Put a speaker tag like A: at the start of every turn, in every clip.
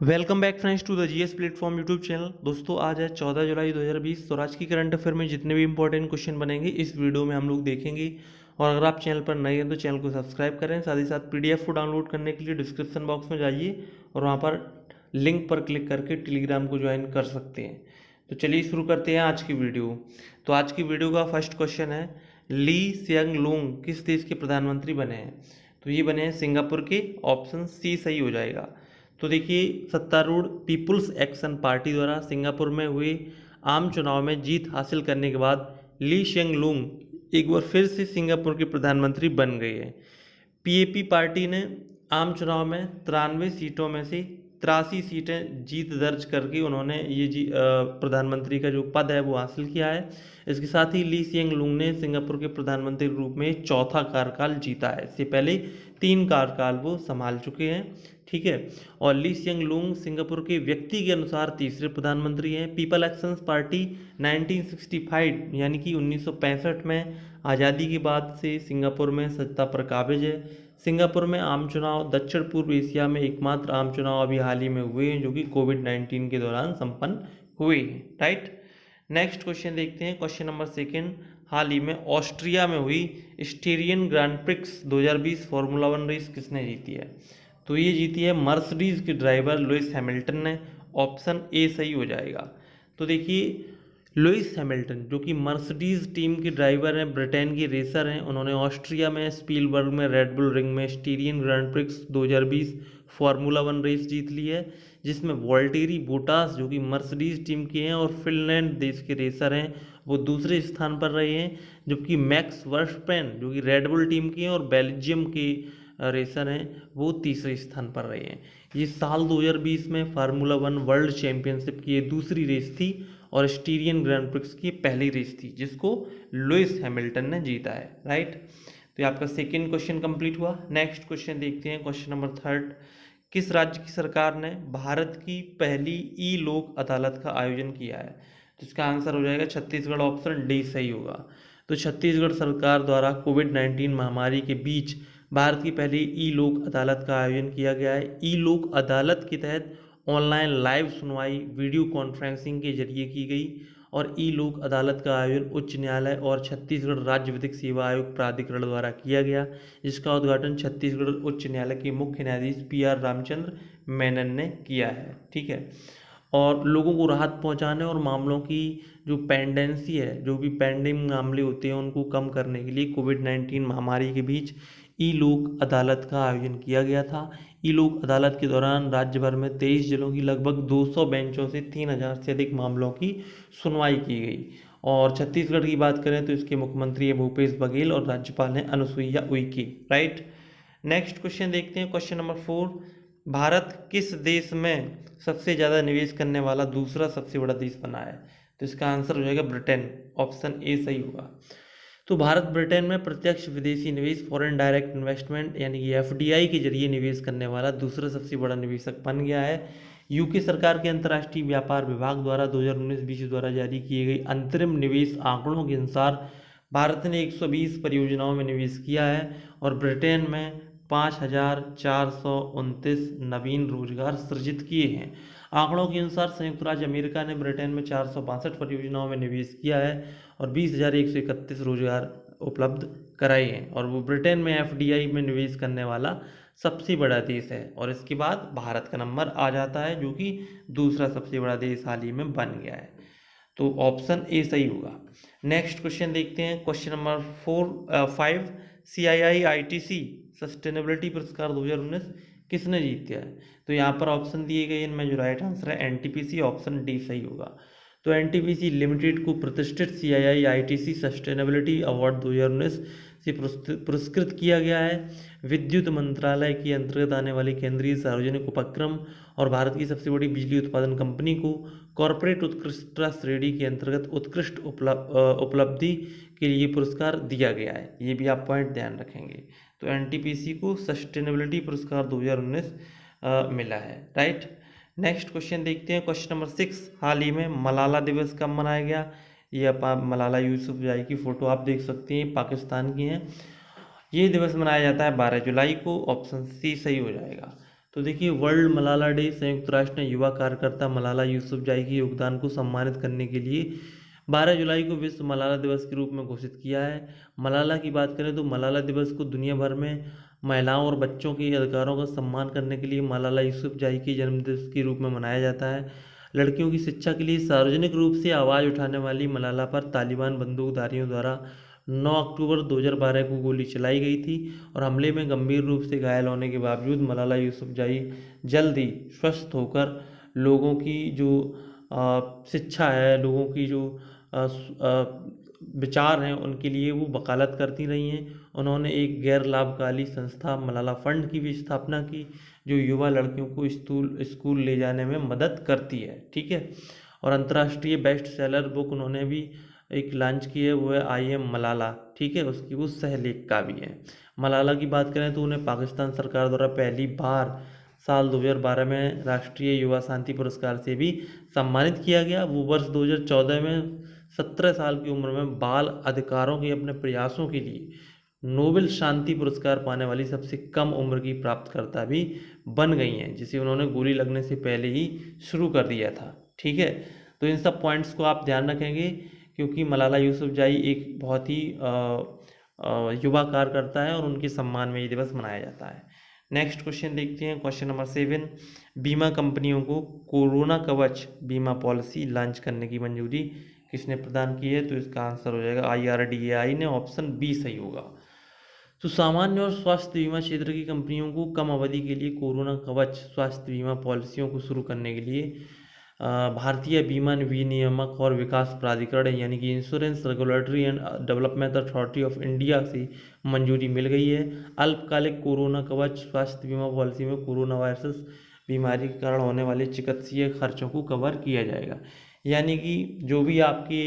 A: Welcome back friends to the GS platform YouTube channel. दोस्तों आज है 14 जुलाई 2020। तो आज की करंट अफेयर में जितने भी इंपॉर्टेंट क्वेश्चन बनेंगे इस वीडियो में हम लोग देखेंगे। और अगर आप चैनल पर नए हैं तो चैनल को सब्सक्राइब करें। साथ ही साथ पीडीएफ को डाउनलोड करने के लिए डिस्क्रिप्शन बॉक्स में जाइए और वहाँ पर लिंक पर क्लिक करके टेलीग्राम को ज्वाइन कर सकते हैं। तो चलिए शुरू करते हैं आज की वीडियो। तो आज की वीडियो का फर्स्ट क्वेश्चन है, ली सियांग लूंग किस देश के प्रधानमंत्री बने हैं? तो ये बने हैं सिंगापुर के। ऑप्शन सी सही हो जाएगा। तो देखिए, सत्तारूढ़ पीपुल्स एक्शन पार्टी द्वारा सिंगापुर में हुए आम चुनाव में जीत हासिल करने के बाद ली शेंग लूंग एक बार फिर से सिंगापुर के प्रधानमंत्री बन गए हैं। पीएपी पार्टी ने आम चुनाव में 93 सीटों में से 83 सीटें जीत दर्ज करके उन्होंने ये प्रधानमंत्री का जो पद है वो हासिल किया है। इसके साथ ही ली सियांग लूंग ने सिंगापुर के प्रधानमंत्री के रूप में चौथा कार्यकाल जीता है। इससे पहले 3 कार्यकाल वो संभाल चुके हैं। ठीक है। और ली सियांग लूंग सिंगापुर के व्यक्ति के अनुसार तीसरे प्रधानमंत्री हैं। पीपल एक्शंस पार्टी 1965 यानी कि 1965 में आज़ादी के बाद से सिंगापुर में सत्ता पर काबिज है। सिंगापुर में आम चुनाव दक्षिण पूर्व एशिया में एकमात्र आम चुनाव अभी हाल ही में हुए हैं जो कि कोविड-19 के दौरान संपन्न हुए हैं। राइट। नेक्स्ट क्वेश्चन देखते हैं, क्वेश्चन नंबर सेकंड। हाल ही में ऑस्ट्रिया में हुई स्टीरियन ग्रांड प्रिक्स 2020 फार्मूला 1 रेस किसने जीती है? तो ये जीती है मर्सिडीज के ड्राइवर लुइस हैमिल्टन ने। ऑप्शन ए सही हो जाएगा। तो देखिए, लुइस हैमिल्टन जो कि मर्सिडीज टीम के ड्राइवर हैं, ब्रिटेन के रेसर हैं, उन्होंने ऑस्ट्रिया में स्पीलबर्ग में रेडबुल रिंग में स्टीरियन ग्रांड प्रिक्स 2020 फार्मूला 1 रेस जीत ली है, जिसमें वॉल्टेरी बोटास जो कि मर्सिडीज टीम के हैं और फिनलैंड देश के रेसर हैं वो दूसरे स्थान पर रहे हैं, जबकि मैक्स वर्स्टेपेन जो कि रेडबुल टीम के हैं और बेल्जियम के रेसर हैं वो तीसरे स्थान पर रहे हैं। ये साल 2020 में फार्मूला 1 वर्ल्ड चैंपियनशिप की ये दूसरी रेस थी और स्टीरियन ग्रैंड प्रिक्स की पहली रेस थी जिसको लुइस हैमिल्टन ने जीता है। राइट। तो ये आपका सेकेंड क्वेश्चन कंप्लीट हुआ। नेक्स्ट क्वेश्चन देखते हैं, क्वेश्चन नंबर थर्ड। किस राज्य की सरकार ने भारत की पहली ई लोक अदालत का आयोजन किया है? तो इसका आंसर हो जाएगा छत्तीसगढ़। ऑप्शन डी सही होगा। तो छत्तीसगढ़ सरकार द्वारा कोविड-19 महामारी के बीच भारत की पहली ई लोक अदालत का आयोजन किया गया है। ई लोक अदालत के तहत ऑनलाइन लाइव सुनवाई वीडियो कॉन्फ्रेंसिंग के जरिए की गई और ई लोक अदालत का आयोजन उच्च न्यायालय और छत्तीसगढ़ राज्य विधिक सेवा आयोग प्राधिकरण द्वारा किया गया, जिसका उद्घाटन छत्तीसगढ़ उच्च न्यायालय के मुख्य न्यायाधीश पी.आर. रामचंद्र मेनन ने किया है। ठीक है। और लोगों को राहत पहुंचाने और मामलों की जो पेंडेंसी है, जो भी पेंडिंग मामले होते हैं उनको कम करने के लिए कोविड-19 महामारी के बीच ई लोक अदालत का आयोजन किया गया था। ई लोक अदालत के दौरान राज्य भर में 23 जिलों की लगभग 200 बेंचों से 3000 से अधिक मामलों की सुनवाई की गई। और छत्तीसगढ़ की बात करें तो इसके मुख्यमंत्री है भूपेश बघेल और राज्यपाल हैं Anusuiya Uikey. Right. Next question देखते हैं, क्वेश्चन नंबर 4। भारत किस देश में सबसे ज़्यादा निवेश करने वाला दूसरा सबसे बड़ा देश बना है? तो इसका आंसर हो जाएगा ब्रिटेन। ऑप्शन ए सही होगा। तो भारत ब्रिटेन में प्रत्यक्ष विदेशी निवेश फॉरेन डायरेक्ट इन्वेस्टमेंट यानी कि एफडीआई के जरिए निवेश करने वाला दूसरा सबसे बड़ा निवेशक बन गया है। यूके सरकार के अंतर्राष्ट्रीय व्यापार विभाग द्वारा 2019-20 द्वारा जारी किए गए अंतरिम निवेश आंकड़ों के अनुसार भारत ने 120 परियोजनाओं में निवेश किया है और ब्रिटेन में 5429 नवीन रोजगार सृजित किए हैं। आंकड़ों के अनुसार संयुक्त राज्य अमेरिका ने ब्रिटेन में 462 परियोजनाओं में निवेश किया है और 20,131 रोजगार उपलब्ध कराए हैं और वो ब्रिटेन में एफडीआई में निवेश करने वाला सबसे बड़ा देश है। और इसके बाद भारत का नंबर आ जाता है जो कि दूसरा सबसे बड़ा देश हाल ही में बन गया है। तो ऑप्शन ए सही होगा। नेक्स्ट क्वेश्चन देखते हैं, क्वेश्चन नंबर 5। CII-ITC सस्टेनेबिलिटी पुरस्कार 2019 किसने जीता है? तो यहाँ पर ऑप्शन दिए गए, इनमें जो राइट आंसर है एनटीपीसी। ऑप्शन डी सही होगा। तो एनटीपीसी लिमिटेड को प्रतिष्ठित CII-ITC सस्टेनेबिलिटी अवार्ड 2019 से पुरस्कृत किया गया है। विद्युत मंत्रालय के अंतर्गत आने वाली केंद्रीय सार्वजनिक उपक्रम और भारत की सबसे बड़ी बिजली उत्पादन कंपनी को कॉरपोरेट उत्कृष्टता श्रेणी के अंतर्गत उत्कृष्ट उपलब्धि के लिए पुरस्कार दिया गया है। ये भी आप पॉइंट ध्यान रखेंगे। तो एनटीपीसी को सस्टेनेबिलिटी पुरस्कार 2019 मिला है। राइट। नेक्स्ट क्वेश्चन देखते हैं, क्वेश्चन नंबर 6। हाल ही में मलाला दिवस कब मनाया गया? ये आप मलाला यूसुफजई की फ़ोटो आप देख सकते हैं, पाकिस्तान की हैं। ये दिवस मनाया जाता है 12 जुलाई को। ऑप्शन सी सही हो जाएगा। तो देखिए, वर्ल्ड मलाला डे, संयुक्त राष्ट्र ने युवा कार्यकर्ता मलाला यूसुफजई के योगदान को सम्मानित करने के लिए 12 जुलाई को विश्व मलाला दिवस के रूप में घोषित किया है। मलाला की बात करें तो मलाला दिवस को दुनिया भर में महिलाओं और बच्चों के अधिकारों का सम्मान करने के लिए मलाला यूसुफजई के जन्मदिवस के रूप में मनाया जाता है। लड़कियों की शिक्षा के लिए सार्वजनिक रूप से आवाज़ उठाने वाली मलाला पर तालिबान बंदूकधारियों द्वारा 9 अक्टूबर 2012 को गोली चलाई गई थी और हमले में गंभीर रूप से घायल होने के बावजूद मलाला यूसुफजई जल्द ही स्वस्थ होकर लोगों की जो शिक्षा है, लोगों की जो विचार हैं, उनके लिए वो वकालत करती रही हैं। उन्होंने एक गैर लाभकारी संस्था मलाला फंड की भी स्थापना की, जो युवा लड़कियों को स्कूल ले जाने में मदद करती है। ठीक है। और अंतर्राष्ट्रीय बेस्ट सेलर बुक उन्होंने भी एक लॉन्च की है, वो है आई एम मलाला। ठीक है, उसकी वो सहलेखिका भी है। मलाला की बात करें तो उन्हें पाकिस्तान सरकार द्वारा पहली बार साल 2012 में राष्ट्रीय युवा शांति पुरस्कार से भी सम्मानित किया गया। वो वर्ष 2014 में 17 साल की उम्र में बाल अधिकारों के अपने प्रयासों के लिए नोबेल शांति पुरस्कार पाने वाली सबसे कम उम्र की प्राप्तकर्ता भी बन गई हैं, जिसे उन्होंने गोली लगने से पहले ही शुरू कर दिया था। ठीक है, तो इन सब पॉइंट्स को आप ध्यान रखेंगे, क्योंकि मलाला यूसुफजई एक बहुत ही युवा कार्यकर्ता है और उनके सम्मान में ये दिवस मनाया जाता है। नेक्स्ट क्वेश्चन देखते हैं, क्वेश्चन नंबर 7। बीमा कंपनियों को कोरोना कवच बीमा पॉलिसी लॉन्च करने की मंजूरी किसने प्रदान की है? तो इसका आंसर हो जाएगा IRDAI ने। ऑप्शन बी सही होगा। तो सामान्य और स्वास्थ्य बीमा क्षेत्र की कंपनियों को कम अवधि के लिए कोरोना कवच स्वास्थ्य बीमा पॉलिसियों को शुरू करने के लिए भारतीय बीमा विनियामक और विकास प्राधिकरण यानी कि insurance regulatory and development authority of India से मंजूरी मिल गई है। अल्पकालिक कोरोना कवच स्वास्थ्य बीमा पॉलिसी में कोरोना वायरस बीमारी के कारण होने वाले चिकित्सीय खर्चों को कवर किया जाएगा। यानी कि जो भी आपके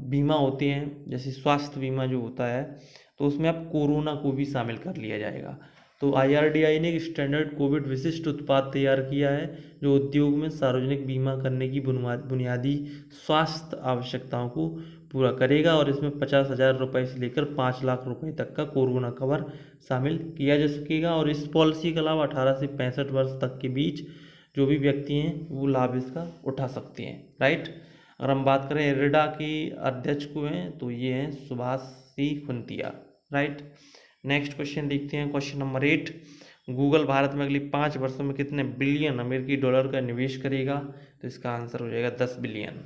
A: बीमा होते हैं, जैसे स्वास्थ्य बीमा जो होता है, तो उसमें आप कोरोना को भी शामिल कर लिया जाएगा। तो IRDAI ने एक स्टैंडर्ड कोविड विशिष्ट उत्पाद तैयार किया है, जो उद्योग में सार्वजनिक बीमा करने की बुनियादी स्वास्थ्य आवश्यकताओं को पूरा करेगा और इसमें 50,000 रुपये से लेकर 5 लाख रुपए तक का कोरोना कवर शामिल किया जा सकेगा। और इस पॉलिसी के अलावा 18 से 65 वर्ष तक के बीच जो भी व्यक्ति हैं वो लाभ इसका उठा सकते हैं। राइट। अगर हम बात करें इरडा के अध्यक्ष को हैं तो ये हैं सुभाष सी खुंतिया। राइट। नेक्स्ट क्वेश्चन देखते हैं, क्वेश्चन नंबर 8। गूगल भारत में अगले 5 वर्षों में कितने बिलियन अमेरिकी डॉलर का निवेश करेगा? तो इसका आंसर हो जाएगा 10 बिलियन।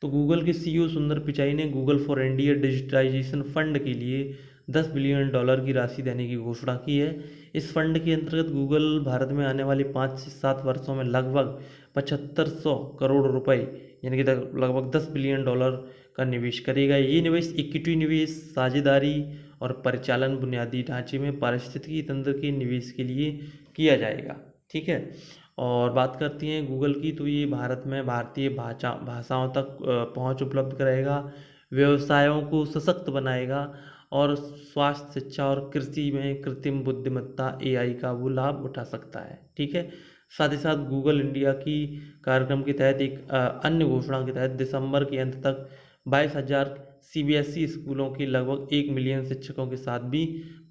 A: तो गूगल के CEO सुंदर पिचाई ने Google for India digitisation fund के लिए 10 बिलियन डॉलर की राशि देने की घोषणा की है। इस फंड के अंतर्गत गूगल भारत में आने वाले 5 से 7 वर्षों में लगभग 7500 करोड़ रुपए यानी कि लगभग 10 बिलियन डॉलर का निवेश करेगा। ये निवेश इक्विटी निवेश, साझेदारी और परिचालन बुनियादी ढांचे में पारिस्थितिकी तंत्र के निवेश के लिए किया जाएगा। ठीक है। और बात करती हैं गूगल की, तो ये भारत में भारतीय भाषाओं तक पहुंच उपलब्ध कराएगा, व्यवसायों को सशक्त बनाएगा और स्वास्थ्य, शिक्षा और कृषि में कृत्रिम बुद्धिमत्ता AI का वो लाभ उठा सकता है। ठीक है। साथ ही साथ गूगल इंडिया की कार्यक्रम के तहत एक अन्य घोषणा के तहत दिसंबर के अंत तक 22,000 CBSE स्कूलों के लगभग 1 मिलियन शिक्षकों के साथ भी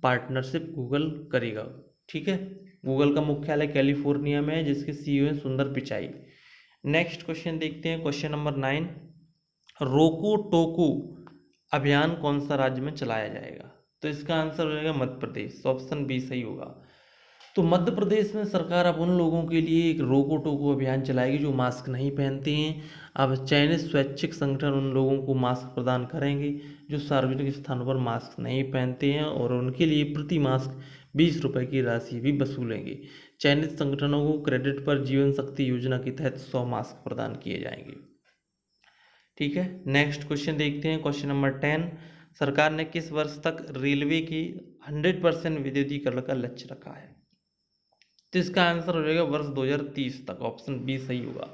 A: पार्टनरशिप गूगल करेगा। ठीक है। गूगल का मुख्यालय कैलिफोर्निया में है, जिसके CEO हैं सुंदर पिचाई। नेक्स्ट क्वेश्चन देखते हैं, क्वेश्चन नंबर 9। रोको टोको अभियान कौन सा राज्य में चलाया जाएगा? तो इसका आंसर हो जाएगा मध्य प्रदेश। ऑप्शन बी सही होगा। तो मध्य प्रदेश में सरकार अब उन लोगों के लिए एक रोको टोको अभियान चलाएगी जो मास्क नहीं पहनते हैं। अब चयनित स्वैच्छिक संगठन उन लोगों को मास्क प्रदान करेंगे जो सार्वजनिक स्थानों पर मास्क नहीं पहनते हैं और उनके लिए प्रति मास्क 20 रुपये की राशि भी वसूलेंगे। चयनित संगठनों को क्रेडिट पर जीवन शक्ति योजना के तहत 100 मास्क प्रदान किए जाएंगे। ठीक है। नेक्स्ट क्वेश्चन देखते हैं, क्वेश्चन नंबर 10। सरकार ने किस वर्ष तक रेलवे की 100% विद्युतीकरण का लक्ष्य रखा है? तो इसका आंसर हो जाएगा वर्ष 2030 तक। ऑप्शन बी सही होगा।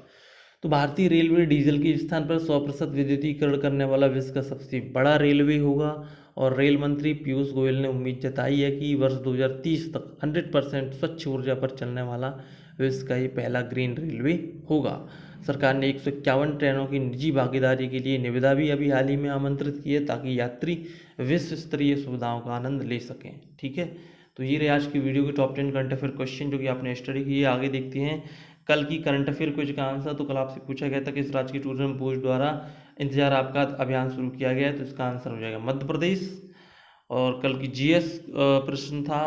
A: तो भारतीय रेलवे डीजल के स्थान पर 100% विद्युतीकरण करने वाला विश्व का सबसे बड़ा रेलवे होगा और रेल मंत्री पीयूष गोयल ने उम्मीद जताई है कि वर्ष 2030 तक 100% स्वच्छ ऊर्जा पर चलने वाला विश्व का ये पहला ग्रीन रेलवे होगा। सरकार ने 151 ट्रेनों की निजी भागीदारी के लिए निविदा भी अभी हाल ही में आमंत्रित की है ताकि यात्री विश्व स्तरीय सुविधाओं का आनंद ले सकें। ठीक है। तो ये रहे आज की वीडियो के टॉप 10 करंट अफेयर क्वेश्चन जो कि आपने स्टडी किए। आगे देखते हैं कल की करंट अफेयर क्विज का आंसर। तो कल आपसे पूछा गया था कि इस राज्य के टूरिज्म बोर्ड द्वारा इंतजार आपका अभियान शुरू किया गया है, तो इसका आंसर हो जाएगा मध्य प्रदेश। और कल की जीएस प्रश्न था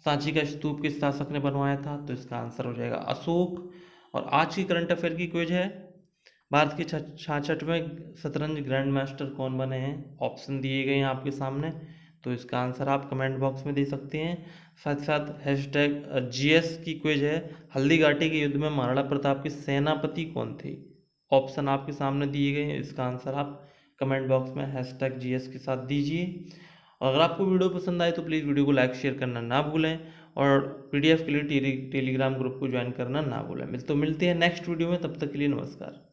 A: सांची का स्तूप किस शासक ने बनवाया था, तो इसका आंसर हो जाएगा अशोक। और आज की करंट अफेयर की क्विज है भारत के 66वें शतरंज ग्रैंड मास्टर कौन बने हैं। ऑप्शन दिए गए हैं आपके सामने, तो इसका आंसर आप कमेंट बॉक्स में दे सकते हैं। साथ साथ हैशटैग जीएस की क्विज है हल्दी घाटी के युद्ध में महाराणा प्रताप के सेनापति कौन थे। ऑप्शन आपके सामने दिए गए हैं, इसका आंसर आप कमेंट बॉक्स में हैशटैग जीएस के साथ दीजिए। और अगर आपको वीडियो पसंद आए तो प्लीज़ वीडियो को लाइक शेयर करना ना भूलें और पीडीएफ के लिए टेलीग्राम ग्रुप को ज्वाइन करना ना भूलें। मिलते हैं नेक्स्ट वीडियो में, तब तक के लिए नमस्कार।